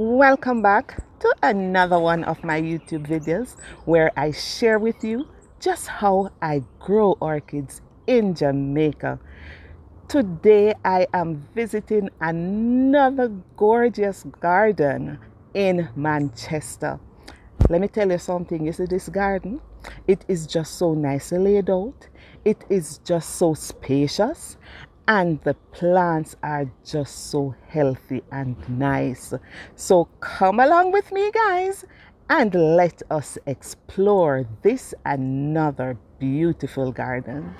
Welcome back to another one of my YouTube videos where I share with you just how I grow orchids in Jamaica. Today I am visiting another gorgeous garden in Manchester. Let me tell you something. You see this garden? It is just so nicely laid out. It is just so spacious. And the plants are just so healthy and nice. So come along with me, guys, and let us explore this another beautiful garden.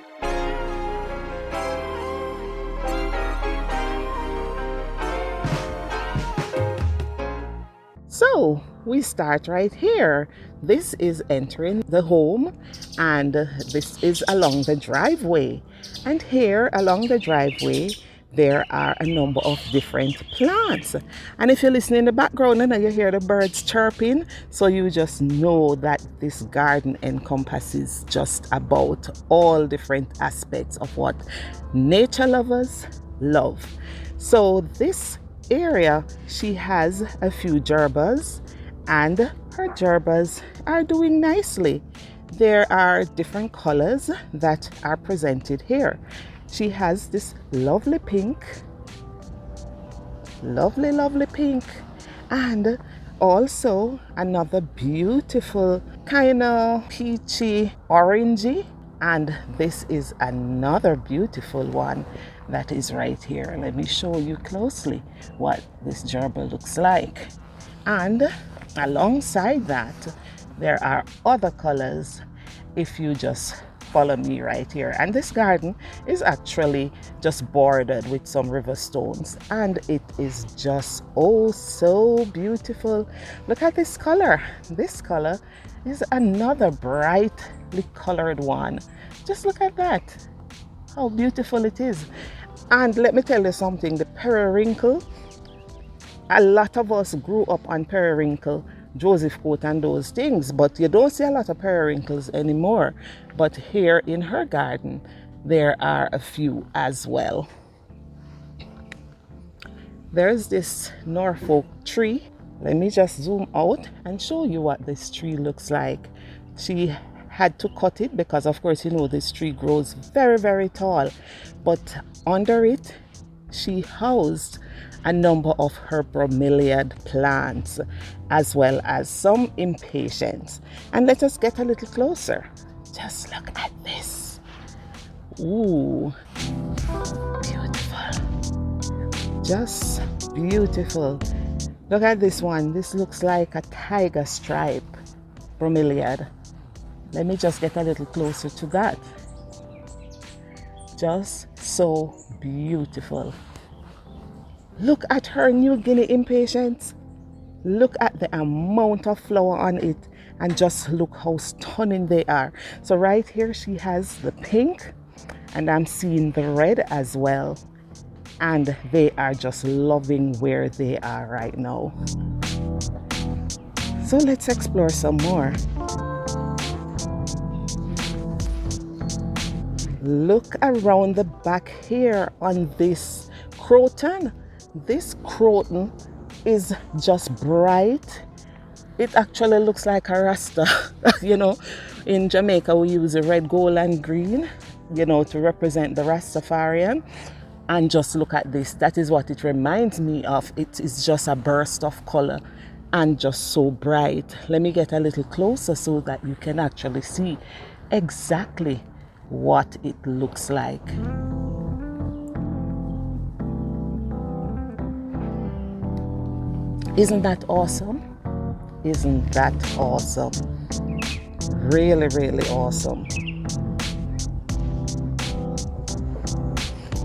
So we start right here. This is entering the home, and this is along the driveway. And here along the driveway, there are a number of different plants. And if you listen in the background and you hear the birds chirping, so you just know that this garden encompasses just about all different aspects of what nature lovers love. So this area, she has a few gerbas, and her gerbas are doing nicely. There are different colors that are presented here. She has this lovely pink, lovely pink, and also another beautiful kind of peachy orangey, and this is another beautiful one that is right here. Let me show you closely what this gerber looks like. And alongside that, there are other colors if you just follow me right here. And this garden is actually just bordered with some river stones, and it is just oh so beautiful. Look at this color. This color is another brightly colored one. Just look at that, how beautiful it is. And let me tell you something, the periwinkle, a lot of us grew up on periwinkle, Joseph coat and those things, but you don't see a lot of periwinkles anymore. But here in her garden, there are a few as well. There's this Norfolk tree. Let me just zoom out and show you what this tree looks like. She had to cut it because, of course, you know, this tree grows very tall, but under it she housed a number of her bromeliad plants as well as some impatiens. And let us get a little closer. Just look at this. Ooh, beautiful, just beautiful. Look at this one. This looks like a tiger stripe bromeliad. Let me just get a little closer to that. Just so beautiful. Look at her New Guinea impatiens. Look at the amount of flower on it, and just look how stunning they are. So right here she has the pink, and I'm seeing the red as well. And they are just loving where they are right now. So let's explore some more. Look around the back here on this croton. This croton is just bright. It actually looks like a rasta. You know, in Jamaica we use the red, gold and green, you know, to represent the Rastafarian. And just look at this. That is what it reminds me of. It is just a burst of color and just so bright. Let me get a little closer so that you can actually see exactly what it looks like. Isn't that awesome? Isn't that awesome? Really awesome.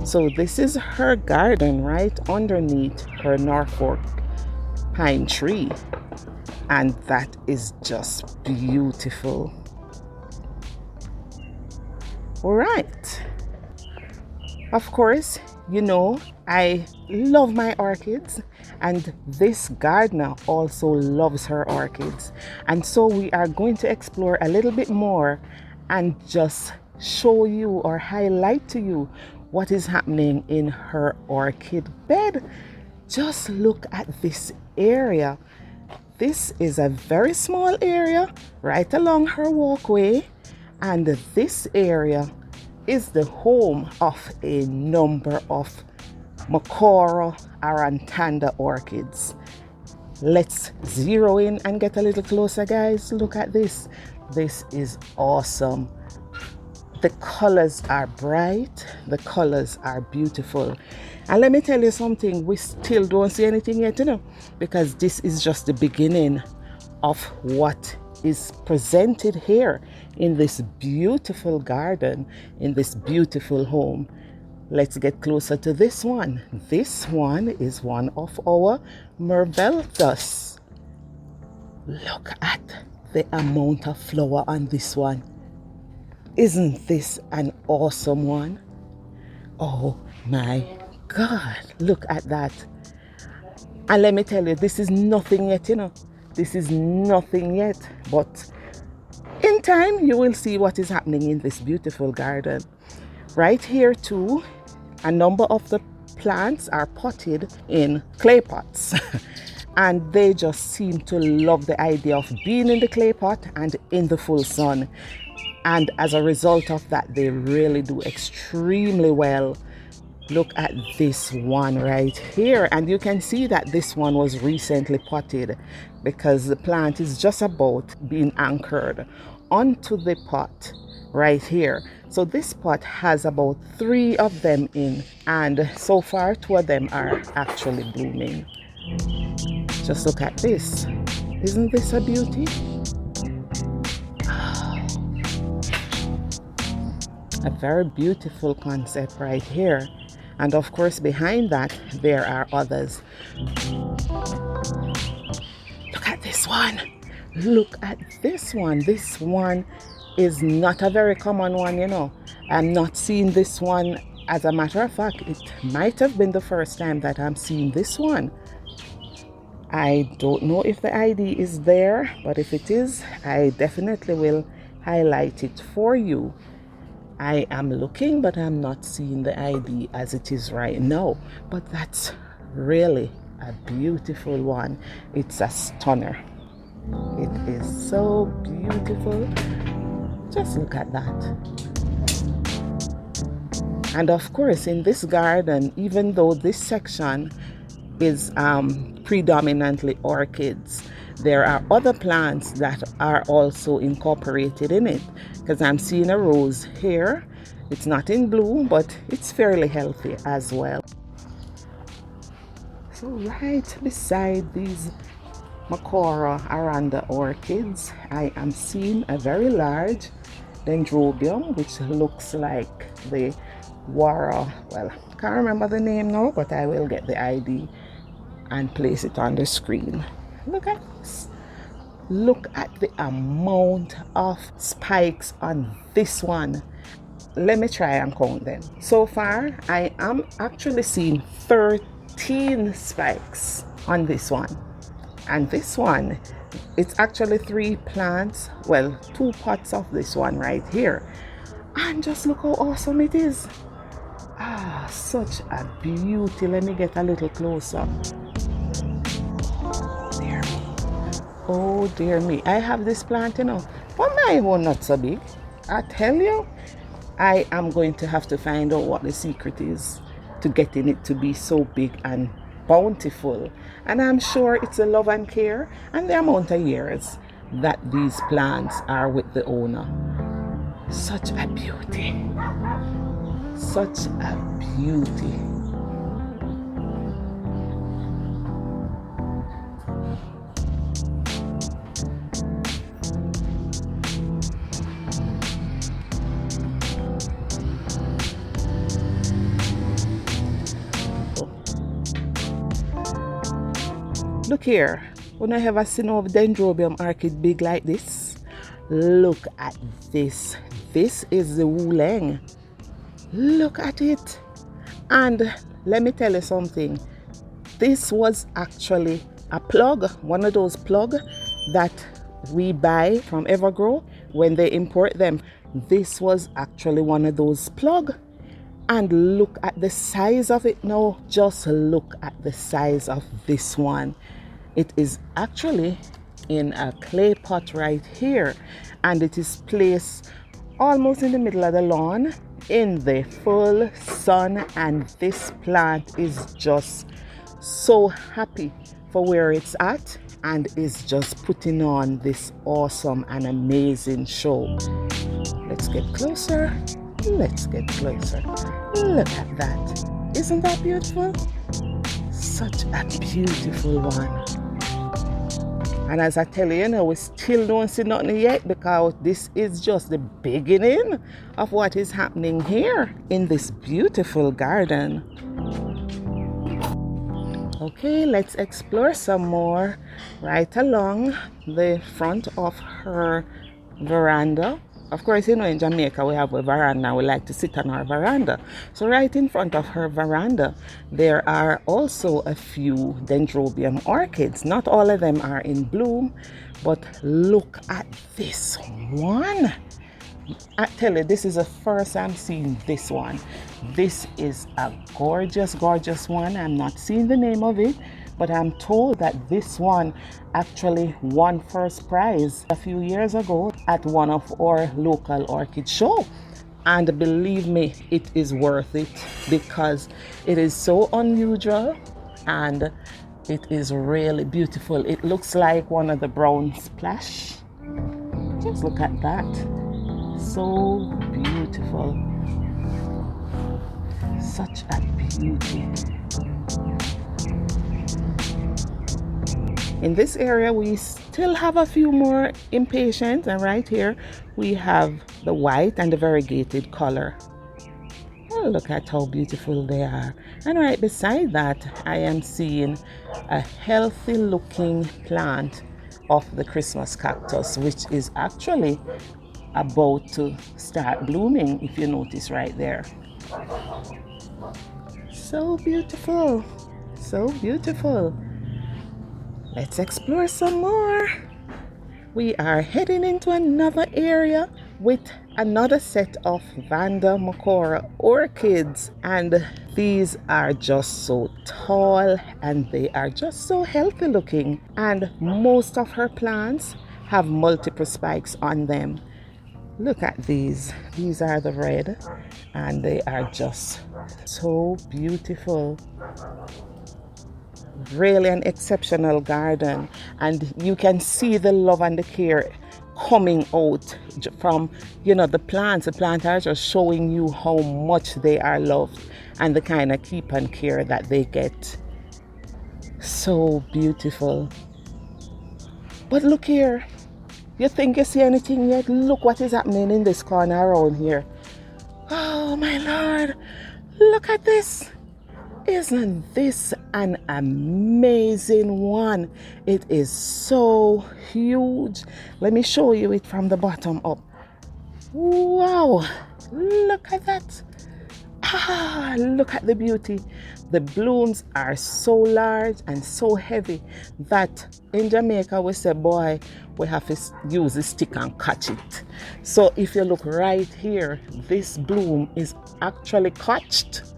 So this is her garden right underneath her Norfolk pine tree, and that is just beautiful. All right. Of course, you know, I love my orchids, and this gardener also loves her orchids. And so we are going to explore a little bit more and just show you or highlight to you what is happening in her orchid bed. Just look at this area. This is a very small area right along her walkway, and this area is the home of a number of Macora arantanda orchids. Let's zero in and get a little closer, guys. Look at this. This is awesome. The colors are bright, the colors are beautiful. And let me tell you something, we still don't see anything yet, because this is just the beginning of what is presented here in this beautiful garden, in this beautiful home. Let's get closer to this one. This one is one of our Merveltus. Look at the amount of flower on this one. Isn't this an awesome one? Oh my God, look at that. And let me tell you, this is nothing yet, This is nothing yet. But in time, you will see what is happening in this beautiful garden. Right here too, a number of the plants are potted in clay pots. And they just seem to love the idea of being in the clay pot and in the full sun. And as a result of that, they really do extremely well. Look at this one right here. And you can see that this one was recently potted because the plant is just about being anchored onto the pot right here. So this pot has about 3 of them in, and so far 2 of them are actually blooming. Just look at this. Isn't this a beauty? A very beautiful concept right here. And of course behind that there are others. Look at this one. Look at this one. This one is not a very common one, I'm not seeing this one. As a matter of fact, it might have been the first time that I'm seeing this one. I don't know if the ID is there, but if it is, I definitely will highlight it for you. I am looking, but I'm not seeing the ID as it is right now. But that's really a beautiful one. It's a stunner. It is so beautiful. Just look at that. And of course, in this garden, even though this section is predominantly orchids, there are other plants that are also incorporated in it, because I'm seeing a rose here. It's not in bloom, but it's fairly healthy as well. So right beside these Macora aranda orchids, I am seeing a very large dendrobium, which looks like the Wara. Well, can't remember the name now, but I will get the ID and place it on the screen. Look at this. Look at the amount of spikes on this one. Let me try and count them. So far, I am actually seeing 13 spikes on this one. And this one, it's actually 3 plants, well, 2 pots of this one right here. And just look how awesome it is. Ah, such a beauty. Let me get a little closer. Oh dear me, I have this plant, but my own not so big. I tell you, I am going to have to find out what the secret is to getting it to be so big and bountiful. And I'm sure it's the love and care and the amount of years that these plants are with the owner. Such a beauty. Such a beauty. Look here, when I ever seen of dendrobium orchid big like this? Look at this. This is the Wuleng. Look at it. And let me tell you something. This was actually a plug, one of those plug that we buy from Evergrow when they import them. This was actually one of those plug. And look at the size of it now. Just look at the size of this one. It is actually in a clay pot right here, and it is placed almost in the middle of the lawn in the full sun, and this plant is just so happy for where it's at and is just putting on this awesome and amazing show. Let's get closer. Let's get closer. Look at that. Isn't that beautiful? Such a beautiful one. And as I tell you, we still don't see nothing yet, because this is just the beginning of what is happening here in this beautiful garden. Okay, let's explore some more right along the front of her veranda. Of course, in Jamaica we have a veranda. We like to sit on our veranda. So right in front of her veranda, there are also a few dendrobium orchids. Not all of them are in bloom, but look at this one. I tell you, this is the first I'm seeing this one. This is a gorgeous, gorgeous one. I'm not seeing the name of it, but I'm told that this one actually won first prize a few years ago at one of our local orchid show. And believe me, it is worth it, because it is so unusual and it is really beautiful. It looks like one of the brown splash. Just look at that. So beautiful. Such a beauty. In this area we still have a few more impatiens, and right here we have the white and the variegated color. Oh, look at how beautiful they are. And right beside that I am seeing a healthy looking plant of the Christmas cactus, which is actually about to start blooming, if you notice right there. So beautiful, so beautiful. Let's explore some more. We are heading into another area with another set of Vanda orchids, and these are just so tall and they are just so healthy looking, and most of her plants have multiple spikes on them. Look at these. These are the red, and they are just so beautiful. Really an exceptional garden, and you can see the love and the care coming out from the plants. The plants are just showing you how much they are loved and the kind of keep and care that they get. So beautiful. But look here. You think you see anything yet? Look what is happening in this corner around here. Oh my Lord, look at this. Isn't this an amazing one? It is so huge. Let me show you it from the bottom up. Wow, look at that. Look at the beauty. The blooms are so large and so heavy that in Jamaica we say, boy, we have to use a stick and catch it. So if you look right here, this bloom is actually catched,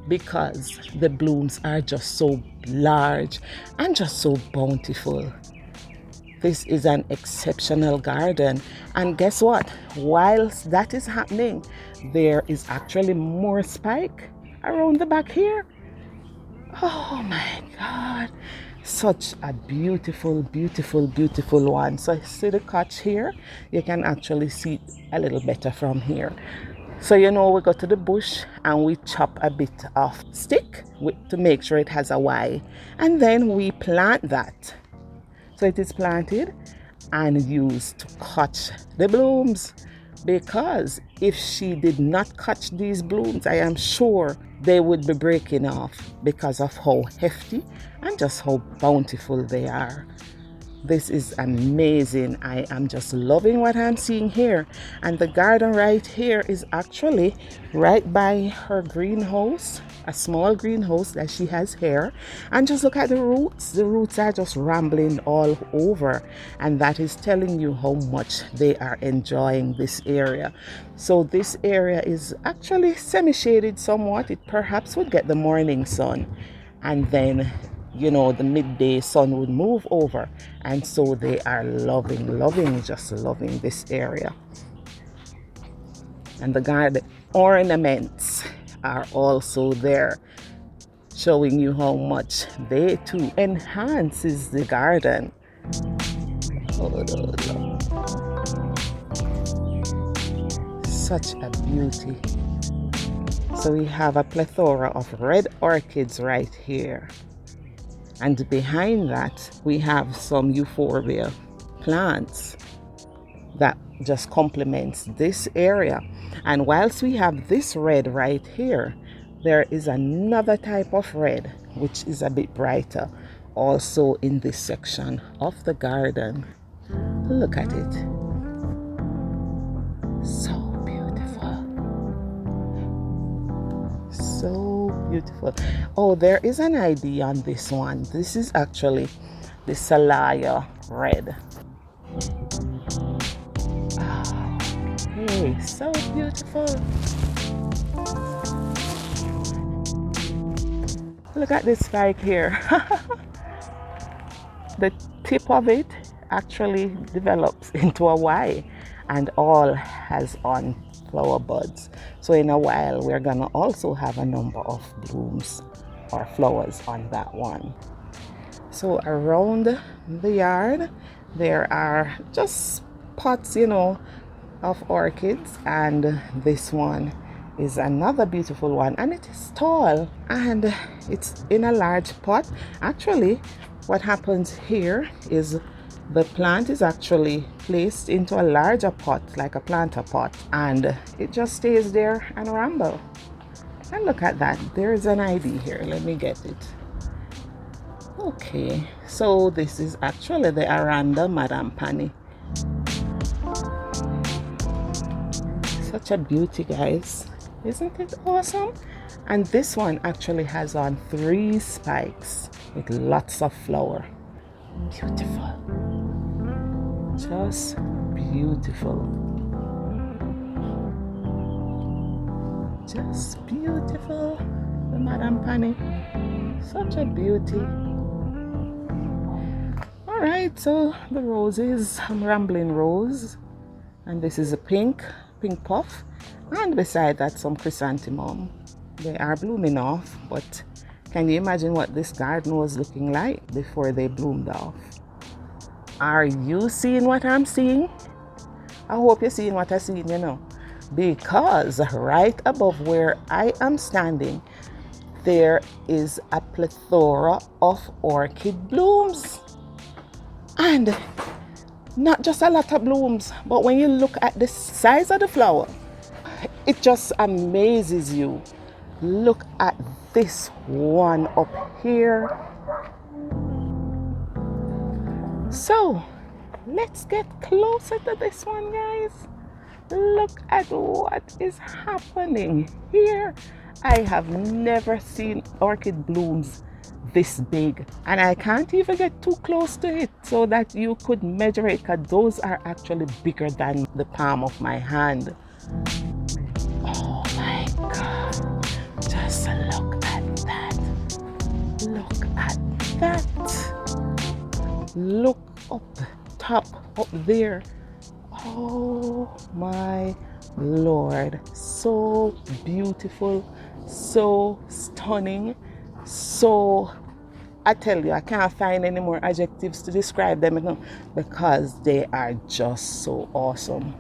because the blooms are just so large and just so bountiful. This is an exceptional garden. And guess what? Whilst that is happening, there is actually more spike around the back here. Oh my God. Such a beautiful, beautiful, beautiful one. So see the catch here? You can actually see it a little better from here. So we go to the bush and we chop a bit of stick to make sure it has a Y. And then we plant that. So it is planted and used to catch the blooms. Because if she did not catch these blooms, I am sure they would be breaking off because of how hefty and just how bountiful they are. This is amazing. I am just loving what I'm seeing here. And the garden right here is actually right by her greenhouse, a small greenhouse that she has here. And just look at the roots. The roots are just rambling all over. And that is telling you how much they are enjoying this area. So this area is actually semi-shaded somewhat. It perhaps would get the morning sun. And then the midday sun would move over, and so they are just loving this area. And the garden ornaments are also there, showing you how much they too enhances the garden. Such a beauty. So we have a plethora of red orchids right here, and behind that we have some euphorbia plants that just complements this area. And whilst we have this red right here, there is another type of red which is a bit brighter also in this section of the garden. Look at it. So beautiful. So beautiful. Oh, there is an ID on this one. This is actually the Cattleya red. Hey, so beautiful. Look at this spike here. The tip of it actually develops into a Y, and all has on flower buds. So in a while we're gonna also have a number of blooms or flowers on that one. So around the yard there are just pots, of orchids, and this one is another beautiful one, and it is tall and it's in a large pot. Actually, what happens here is the plant is actually placed into a larger pot, like a planter pot, and it just stays there and ramble. And look at that, there is an ID here. Let me get it. Okay, so this is actually the Veranda Madame Pani. Such a beauty, guys. Isn't it awesome? And this one actually has on 3 spikes with lots of flower. Beautiful. Just beautiful. Just beautiful. The Madame Pani. Such a beauty. Alright, so the roses, rambling rose. And this is a pink puff, and beside that some chrysanthemum. They are blooming off, but can you imagine what this garden was looking like before they bloomed off? Are you seeing what I'm seeing? I hope you're seeing what I'm seeing, because right above where I am standing there is a plethora of orchid blooms, and not just a lot of blooms, but when you look at the size of the flower, it just amazes you. Look at this one up here. So let's get closer to this one, guys. Look at what is happening here. I have never seen orchid blooms this big, and I can't even get too close to it so that you could measure it, because those are actually bigger than the palm of my hand. Oh my God, just look at that. Look at that. Look up top, up there. Oh my Lord, so beautiful, so stunning. So I tell you, I can't find any more adjectives to describe them, because they are just so awesome.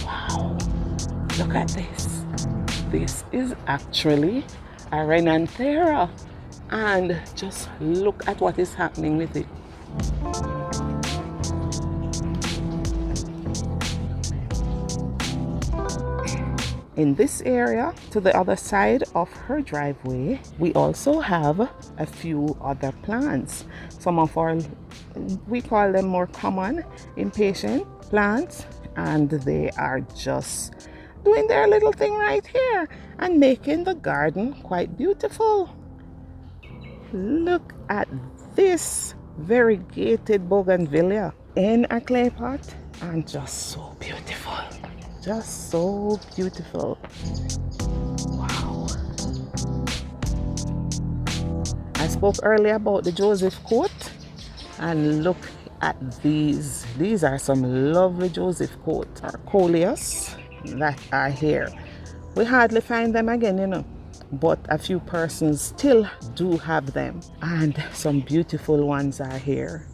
Wow, look at this. This is actually a renanthera. And just look at what is happening with it. In this area, to the other side of her driveway, we also have a few other plants. Some of our, we call them more common, impatient plants, and they are just doing their little thing right here and making the garden quite beautiful. Look at this. variegated Bougainvillea in a clay pot, and just so beautiful. Just so beautiful. Wow. I spoke earlier about the Joseph coat, and look at these. These are some lovely Joseph coat or coleus that are here. We hardly find them again, you know, but a few persons still do have them, and some beautiful ones are here.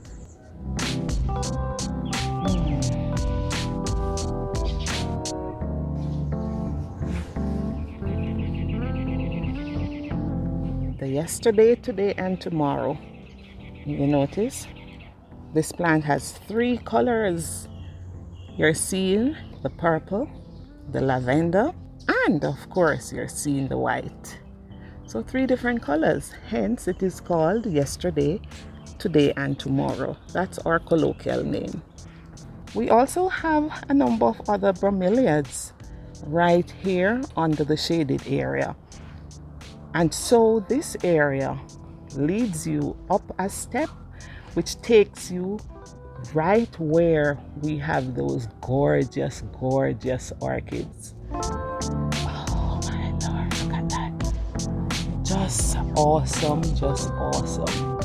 The yesterday, today, and tomorrow. You notice this plant has 3 colors. You're seeing the purple, the lavender, and of course you're seeing the white. So 3 different colors, hence it is called yesterday, today, and tomorrow. That's our colloquial name. We also have a number of other bromeliads right here under the shaded area, and so this area leads you up a step which takes you right where we have those gorgeous orchids. Oh my Lord, look at that. Just awesome, just awesome.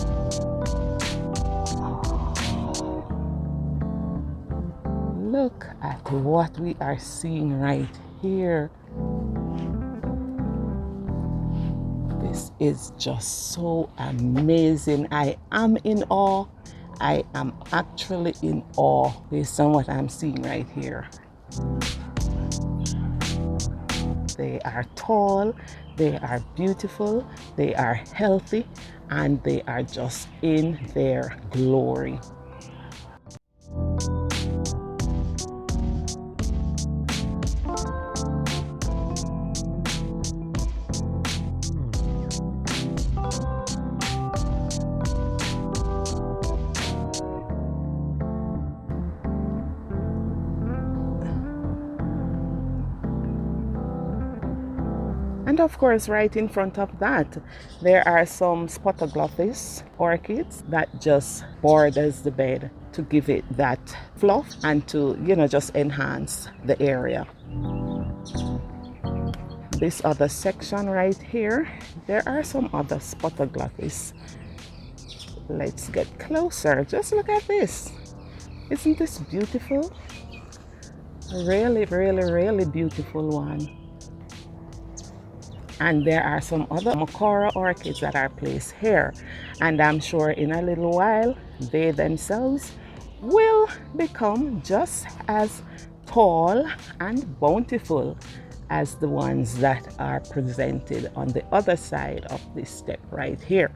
Oh. Look at what we are seeing right here. This is just so amazing. I am in awe. I am actually in awe based on what I'm seeing right here. They are tall, they are beautiful, they are healthy, and they are just in their glory. And of course, right in front of that, there are some spotoglophis orchids that just borders the bed to give it that fluff and to, you know, just enhance the area. This other section right here, there are some other spotoglophis. Let's get closer. Just look at this. Isn't this beautiful? Really, really, really beautiful one. And there are some other Makora orchids that are placed here, and I'm sure in a little while they themselves will become just as tall and bountiful as the ones that are presented on the other side of this step right here.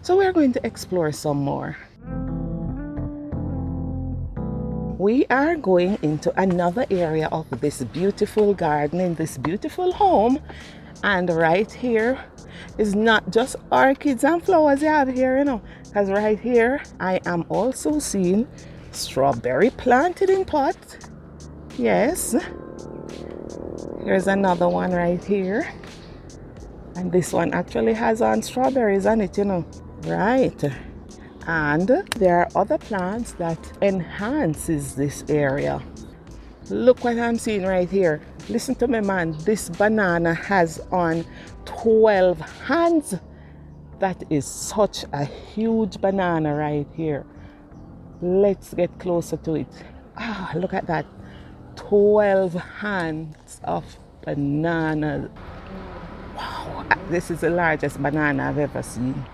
So we're going to explore some more. We are going into another area of this beautiful garden in this beautiful home. And right here is not just orchids and flowers you have here, you know, because right here I am also seeing strawberry planted in pots. Yes, here's another one right here, and this one actually has on strawberries on it, you know, right? And there are other plants that enhances this area. Look what I'm seeing right here. Listen to me, man. This banana has on 12 hands. That is such a huge banana right here. Let's get closer to it. Ah, look at that. 12 hands of bananas. Wow, this is the largest banana I've ever seen.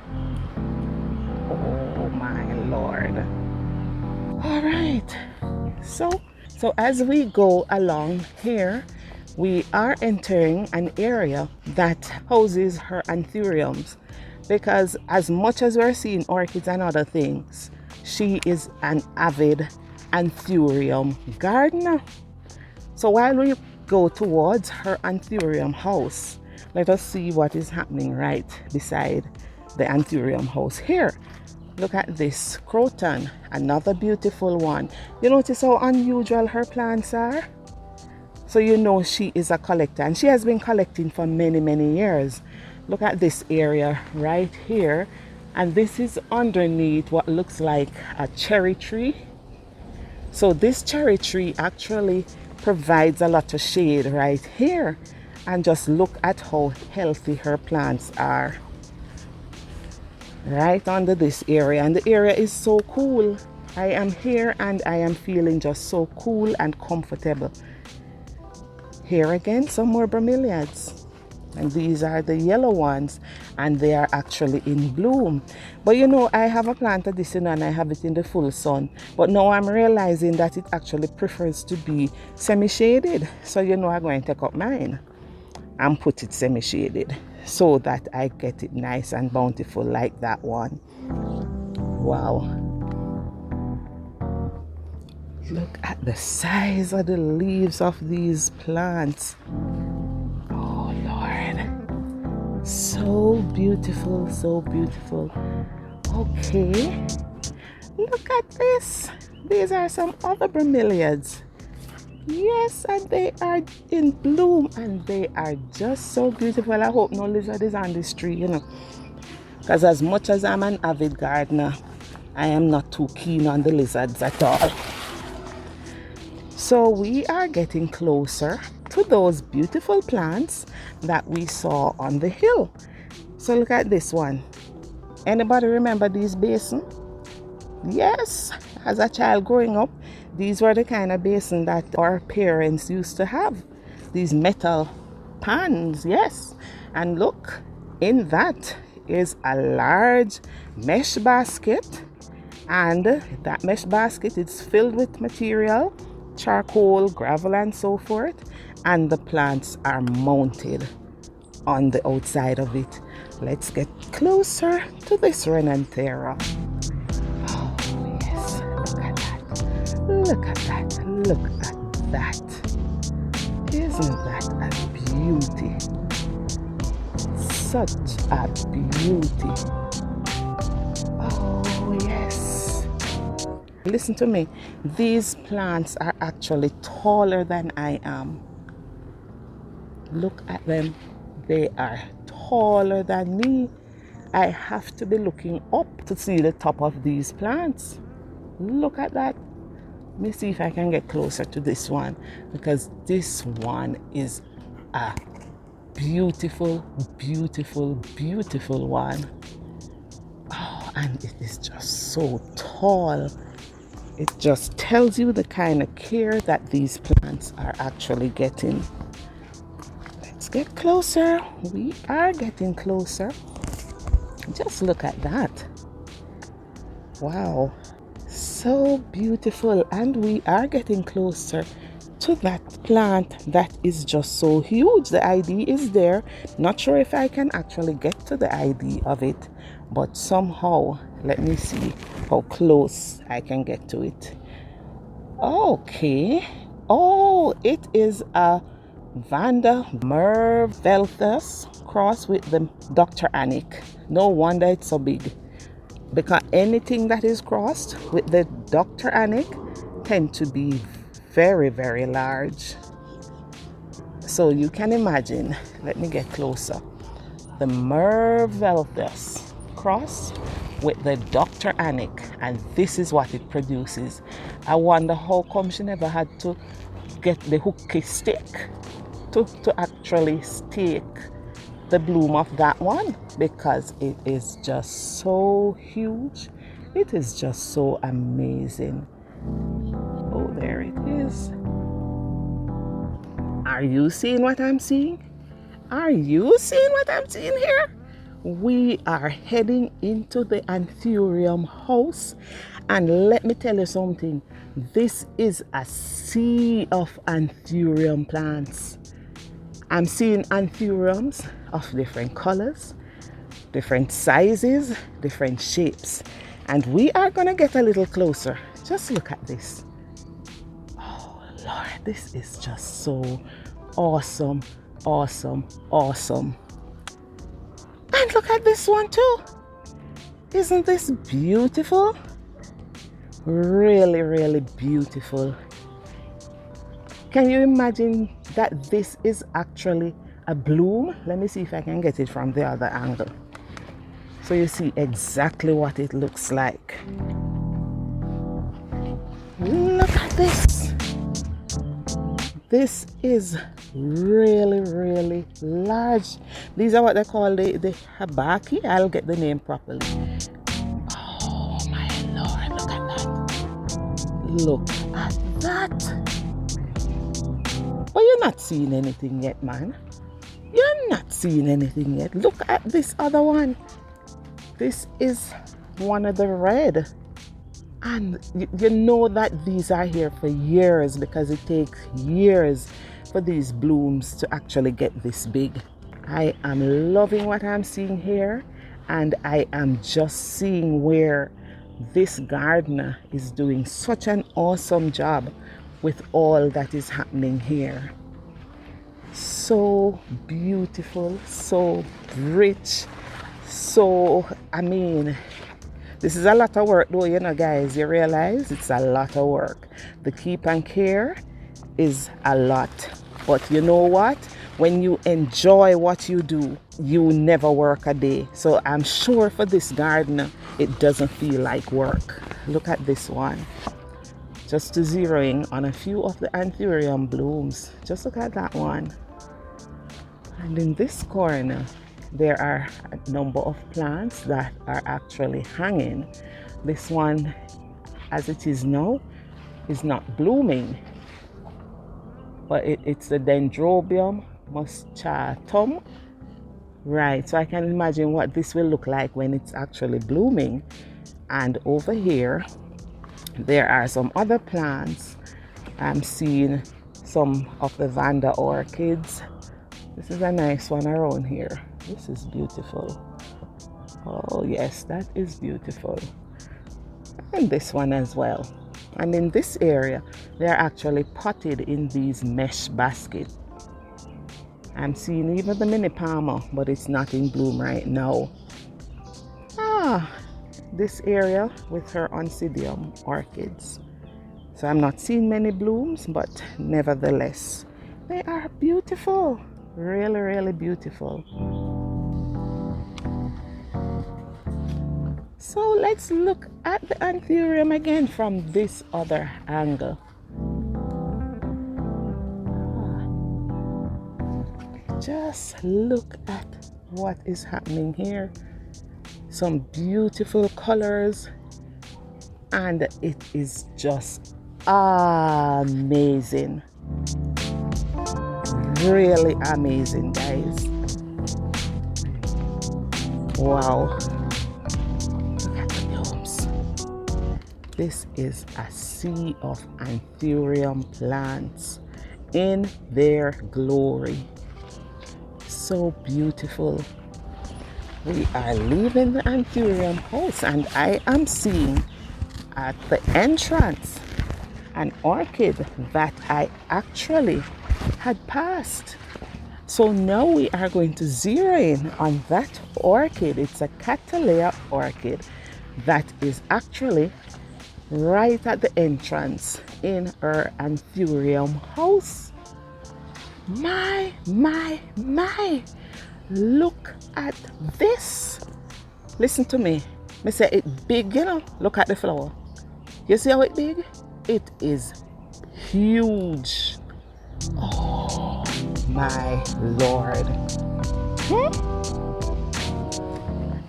Oh my Lord. All right. So as we go along here, we are entering an area that houses her anthuriums, because as much as we're seeing orchids and other things, she is an avid anthurium gardener. So while we go towards her anthurium house, let us see what is happening right beside the anthurium house here. Look at this croton, another beautiful one. You notice how unusual her plants are? So you know she is a collector, and she has been collecting for many years. Look at this area right here. And this is underneath what looks like a cherry tree. So this cherry tree actually provides a lot of shade right here. And just look at how healthy her plants are. Right under this area. And the area is so cool. I am here and I am feeling just so cool and comfortable. Here again, some more bromeliads. And these are the yellow ones, and they are actually in bloom. But you know, I have a plant of this, and I have it in the full sun. But now I'm realizing that it actually prefers to be semi-shaded. So you know, I'm going to take up mine and put it semi-shaded so that I get it nice and bountiful like that one. Wow. Look at the size of the leaves of these plants. Oh Lord. So beautiful, so beautiful. Okay. Look at this. These are some other bromeliads. Yes, and they are in bloom and they are just so beautiful. I hope no lizard is on this tree, you know. Because as much as I'm an avid gardener, I am not too keen on the lizards at all. So we are getting closer to those beautiful plants that we saw on the hill. So look at this one. Anybody remember these basins? Yes, as a child growing up, these were the kind of basin that our parents used to have. These metal pans, yes. And look, in that is a large mesh basket. And that mesh basket is filled with material, charcoal, gravel, and so forth. And the plants are mounted on the outside of it. Let's get closer to this renanthera. Look at that, look at that. Isn't that a beauty? Such a beauty. Oh yes. Listen to me, these plants are actually taller than I am. Look at them, they are taller than me. I have to be looking up to see the top of these plants. Look at that. Let me see if I can get closer to this one, because this one is a beautiful, beautiful, beautiful one. Oh, and it is just so tall. It just tells you the kind of care that these plants are actually getting. Let's get closer. We are getting closer. Just look at that. Wow. So beautiful, and we are getting closer to that plant that is just so huge. The ID is there. Not sure if I can actually get to the ID of it, but somehow, let me see how close I can get to it. Okay. Oh, it is a Vanda Mervelthus cross with the Dr. Annick. No wonder it's so big. Because anything that is crossed with the Dr. Annick tend to be very, very large. So you can imagine, let me get closer. The Mervelthus cross with the Dr. Annick, and this is what it produces. I wonder how come she never had to get the hooky stick to actually stake the bloom of that one, because it is just so huge. It is just so amazing. Oh, there it is. Are you seeing what I'm seeing? Are you seeing what I'm seeing here? We are heading into the Anthurium house, and let me tell you something. This is a sea of Anthurium plants. I'm seeing Anthuriums of different colors, different sizes, different shapes. And we are going to get a little closer. Just look at this. Oh, Lord, this is just so awesome, awesome, awesome. And look at this one too. Isn't this beautiful? Really, really beautiful. Can you imagine that this is actually a bloom? Let me see if I can get it from the other angle. So you see exactly what it looks like. Look at this. This is really, really large. These are what they call the habaki. I'll get the name properly. Oh my Lord, look at that. Look at that. But you're not seeing anything yet, man. You're not seeing anything yet. Look at this other one. This is one of the red. And you know that these are here for years because it takes years for these blooms to actually get this big. I am loving what I'm seeing here, and I am just seeing where this gardener is doing such an awesome job with all that is happening here. So beautiful, so rich, so, I mean, this is a lot of work though, you know, guys. You realize it's a lot of work. The keep and care is a lot. But you know what? When you enjoy what you do, you never work a day. So I'm sure for this gardener, it doesn't feel like work. Look at this one. Just to zero in on a few of the Anthurium blooms. Just look at that one. And in this corner, there are a number of plants that are actually hanging. This one, as it is now, is not blooming, but it's the dendrobium moschatum. Right, so I can imagine what this will look like when it's actually blooming. And over here, there are some other plants. I'm seeing some of the Vanda orchids. This is a nice one around here. This is beautiful. Oh yes, that is beautiful. And this one as well. And in this area, they're actually potted in these mesh baskets. I'm seeing even the mini palmer, but it's not in bloom right now. This area with her oncidium orchids. So I'm not seeing many blooms, but nevertheless, they are beautiful. Really, really beautiful. So let's look at the Anthurium again from this other angle. Just look at what is happening here. Some beautiful colors, and it is just amazing. Really amazing, guys. Wow. Look at the blooms. This is a sea of Anthurium plants in their glory. So beautiful. We are leaving the Anthurium house, and I am seeing at the entrance an orchid that I actually had passed. So now we are going to zero in on that orchid. It's a cattleya orchid that is actually right at the entrance in our Anthurium house. My. Look at this. Listen to me. Me say it big, you know. Look at the flower. You see how it big? It is huge. Oh my Lord.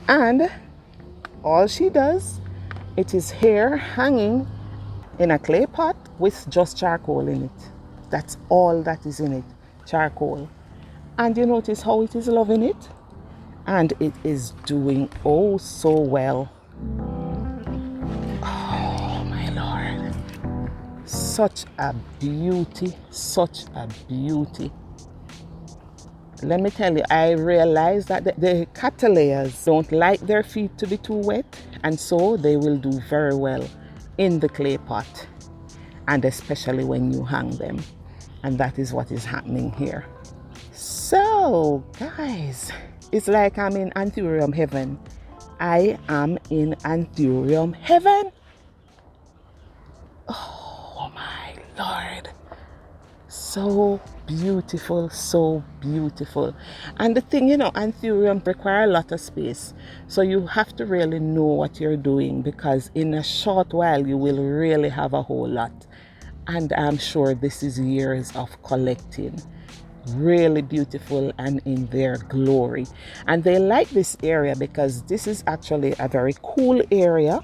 And all she does, it is here hanging in a clay pot with just charcoal in it. That's all that is in it, charcoal. And you notice how it is loving it? And it is doing oh so well. Oh my Lord. Such a beauty, such a beauty. Let me tell you, I realized that the cattleyas don't like their feet to be too wet, and so they will do very well in the clay pot, and especially when you hang them. And that is what is happening here. So guys, it's like I'm in Anthurium heaven. I am in Anthurium heaven. Oh my Lord. So beautiful, so beautiful. And the thing, Anthurium require a lot of space. So you have to really know what you're doing, because in a short while you will really have a whole lot. And I'm sure this is years of collecting. Really beautiful and in their glory. And they like this area because this is actually a very cool area,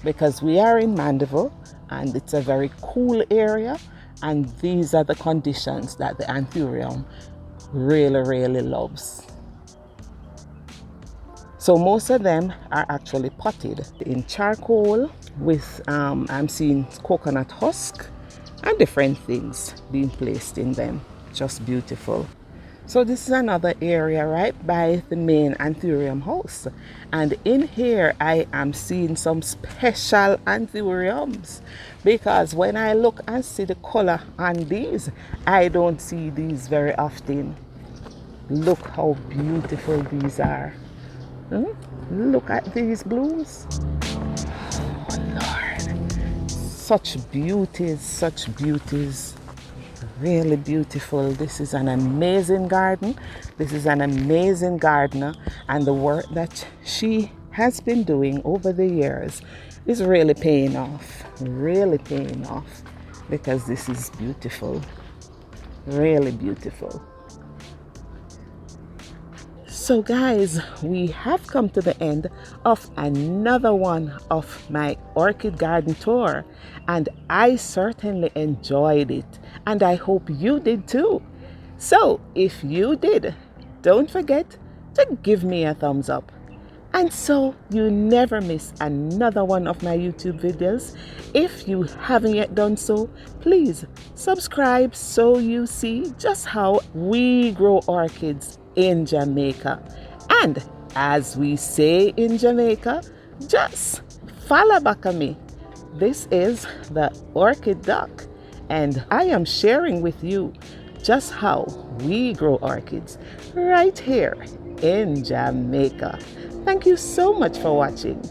because we are in Mandeville and it's a very cool area, and these are the conditions that the Anthurium really loves. So most of them are actually potted in charcoal with I'm seeing coconut husk and different things being placed in them. Just beautiful. So this is another area right by the main Anthurium house, and in here I am seeing some special Anthuriums, because when I look and see the color on these, I don't see these very often. Look how beautiful these are. Look at these blooms. Oh Lord, such beauties. Really beautiful. This is an amazing garden. This is an amazing gardener, and the work that she has been doing over the years is really paying off, because this is beautiful, really beautiful. So guys, we have come to the end of another one of my orchid garden tour, and I certainly enjoyed it, and I hope you did too. So if you did, don't forget to give me a thumbs up. And so you never miss another one of my YouTube videos. If you haven't yet done so, please subscribe so you see just how we grow orchids in Jamaica. And as we say in Jamaica, just follow back on me. This is the Orchid Duck, and I am sharing with you just how we grow orchids right here in Jamaica. Thank you so much for watching.